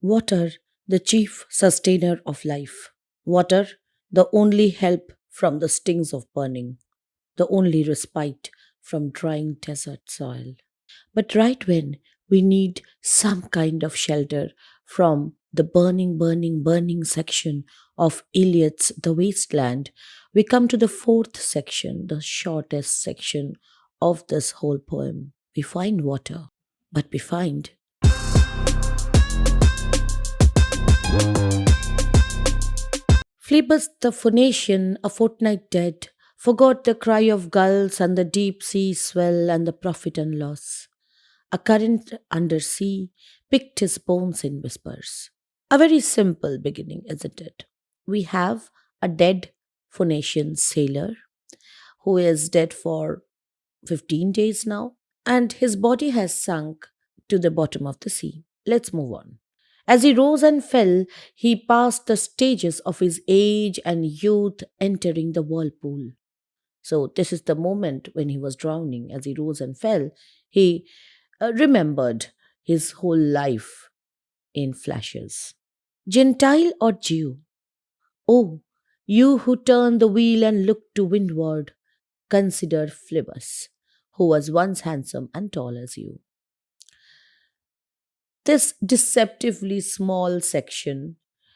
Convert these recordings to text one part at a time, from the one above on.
Water, the chief sustainer of life. Water, the only help from the stings of burning, the only respite from drying desert soil. But right when we need some kind of shelter from the burning, burning, burning section of Eliot's The Wasteland, we come to the fourth section, the shortest section of this whole poem. We find water, but we find Phlebas the Phoenician, a fortnight dead, forgot the cry of gulls and the deep sea swell and the profit and loss. A current under sea picked his bones in whispers. A very simple beginning, isn't it? We have a dead Phoenician sailor who is dead for 15 days now, and his body has sunk to the bottom of the sea. Let's move on. As he rose and fell, he passed the stages of his age and youth, entering the whirlpool. So, this is the moment when he was drowning. As he rose and fell, he remembered his whole life in flashes. Gentile or Jew? Oh, you who turn the wheel and look to windward, consider Phlebas, who was once handsome and tall as you. This deceptively small section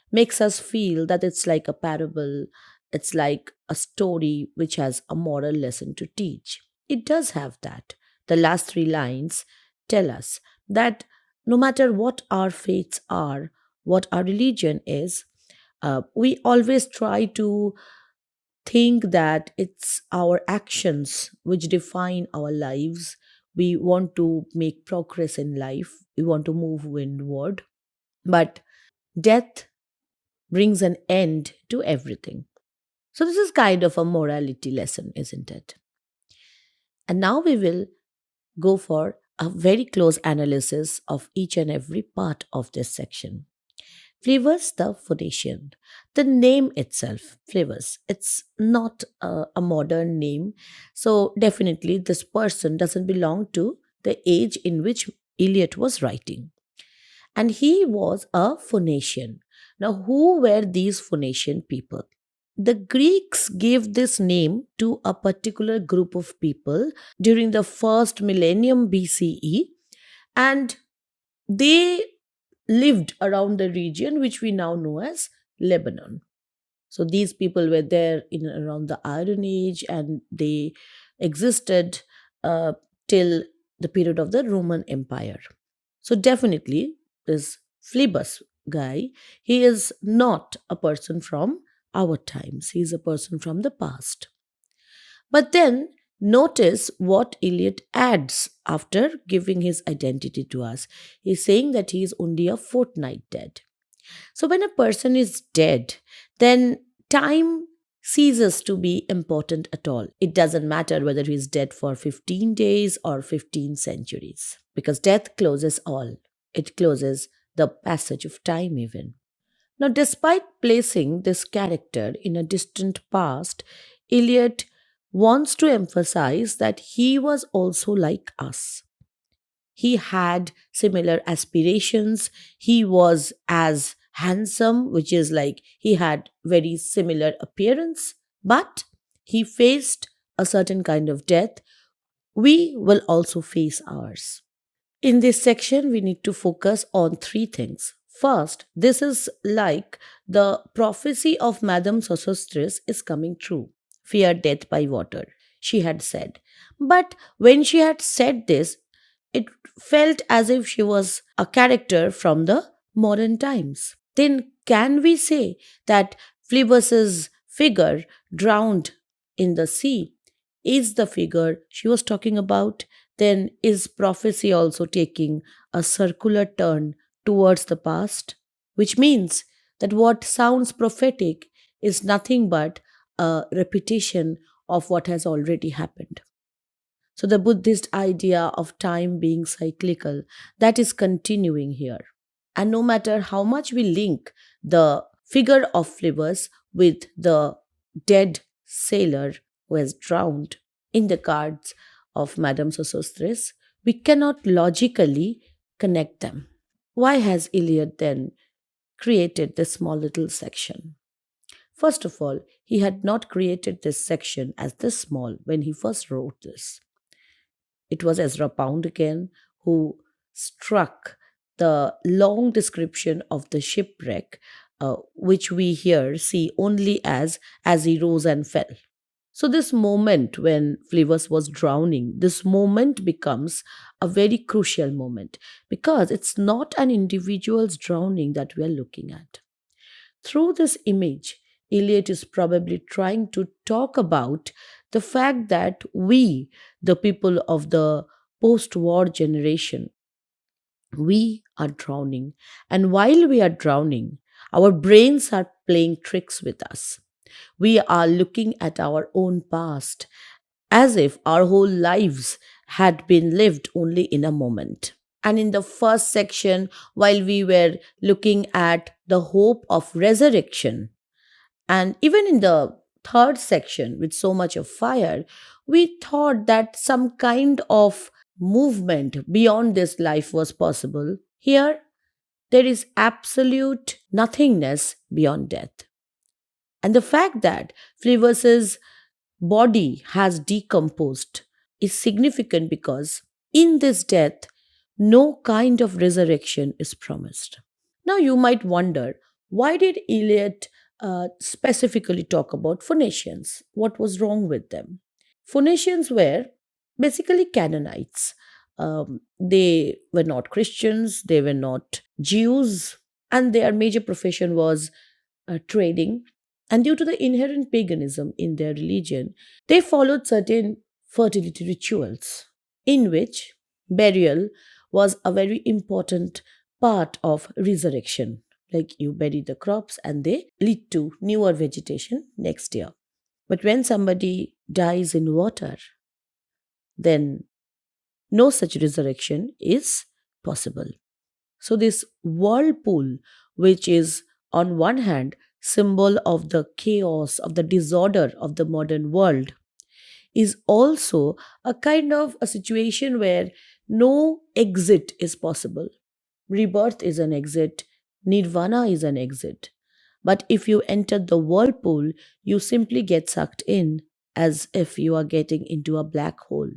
makes us feel that it's like a parable, it's like a story which has a moral lesson to teach. It does have that. The last three lines tell us that no matter what our faiths are, what our religion is, we always try to think that it's our actions which define our lives. We want to make progress in life, we want to move windward, but death brings an end to everything. So, this is kind of a morality lesson, isn't it? And now we will go for a very close analysis of each and every part of this section. Phlebas the Phoenician. The name itself, Phlebas, it's not a modern name. So, definitely, this person doesn't belong to the age in which Eliot was writing. And he was a Phoenician. Now, who were these Phoenician people? The Greeks gave this name to a particular group of people during the first millennium BCE, and they lived around the region which we now know as Lebanon. So these people were there in around the Iron Age, and they existed till the period of the Roman Empire. So definitely this Phlebas guy, he is not a person from our times. He is a person from the past. But then notice what Eliot adds after giving his identity to us. He's saying that he is only a fortnight dead. So when a person is dead, then time ceases to be important at all. It doesn't matter whether he is dead for 15 days or 15 centuries, because death closes all. It closes the passage of time even. Now, despite placing this character in a distant past, Eliot wants to emphasize that he was also like us. He had similar aspirations. He was as handsome, which is like he had very similar appearance, but he faced a certain kind of death. We will also face ours. In this section, we need to focus on three things. First, this is like the prophecy of Madame Sosostris is coming true. Fear death by water, she had said. But when she had said this, it felt as if she was a character from the modern times. Then can we say that Phlebas's figure drowned in the sea is the figure she was talking about? Then is prophecy also taking a circular turn towards the past? Which means that what sounds prophetic is nothing but a repetition of what has already happened. So the Buddhist idea of time being cyclical, that is continuing here. And no matter how much we link the figure of Phlebas with the dead sailor who has drowned in the cards of Madame Sosostris, we cannot logically connect them. Why has Eliot then created this small little section? First of all, he had not created this section as this small when he first wrote this. It was Ezra Pound again who struck the long description of the shipwreck, which we here see only as he rose and fell. So, this moment when Phlebas was drowning, this moment becomes a very crucial moment because it's not an individual's drowning that we are looking at. Through this image, Eliot is probably trying to talk about the fact that we, the people of the post war generation, we are drowning. And while we are drowning, our brains are playing tricks with us. We are looking at our own past as if our whole lives had been lived only in a moment. And in the first section, while we were looking at the hope of resurrection, and even in the third section, with so much of fire, we thought that some kind of movement beyond this life was possible. Here, there is absolute nothingness beyond death. And the fact that Flavus's body has decomposed is significant because in this death, no kind of resurrection is promised. Now, you might wonder, why did Eliot specifically talk about Phoenicians? What was wrong with them? Phoenicians were basically Canaanites. They were not Christians, they were not Jews, and their major profession was trading. And due to the inherent paganism in their religion, they followed certain fertility rituals in which burial was a very important part of resurrection. Like you bury the crops and they lead to newer vegetation next year. But when somebody dies in water, then no such resurrection is possible. So, this whirlpool, which is on one hand symbol of the chaos, of the disorder of the modern world, is also a kind of a situation where no exit is possible. Rebirth is an exit, nirvana is an exit. But if you enter the whirlpool, you simply get sucked in as if you are getting into a black hole.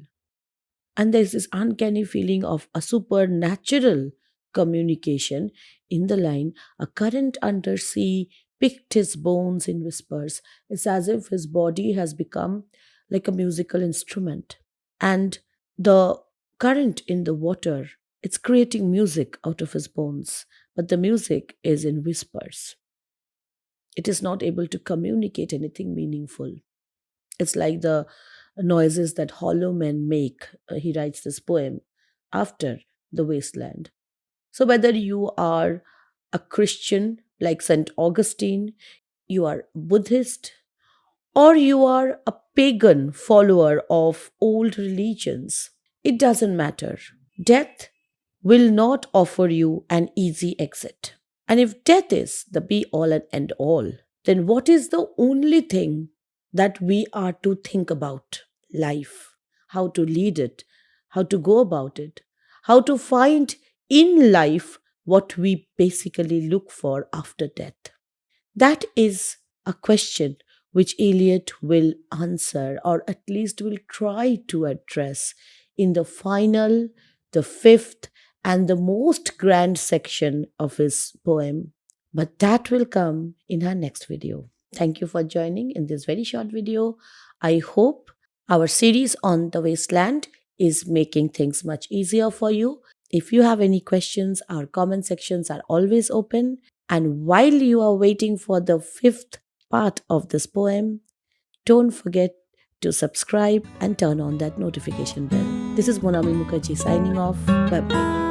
And there's this uncanny feeling of a supernatural communication in the line. A current undersea picked his bones in whispers. It's as if his body has become like a musical instrument. And the current in the water, it's creating music out of his bones. But the music is in whispers. It is not able to communicate anything meaningful. It's like the noises that hollow men make. He writes this poem after the wasteland. So, whether you are a Christian like St. Augustine, you are Buddhist, or you are a pagan follower of old religions, it doesn't matter. Death will not offer you an easy exit. And if death is the be all and end all, then what is the only thing that we are to think about? Life, how to lead it, how to go about it, how to find in life what we basically look for after death. That is a question which Eliot will answer, or at least will try to address in the final, the fifth, and the most grand section of his poem. But that will come in our next video. Thank you for joining in this very short video. I hope our series on the wasteland is making things much easier for you. If you have any questions, our comment sections are always open. And while you are waiting for the fifth part of this poem, don't forget to subscribe and turn on that notification bell. This is Monami Mukherjee signing off. Bye bye.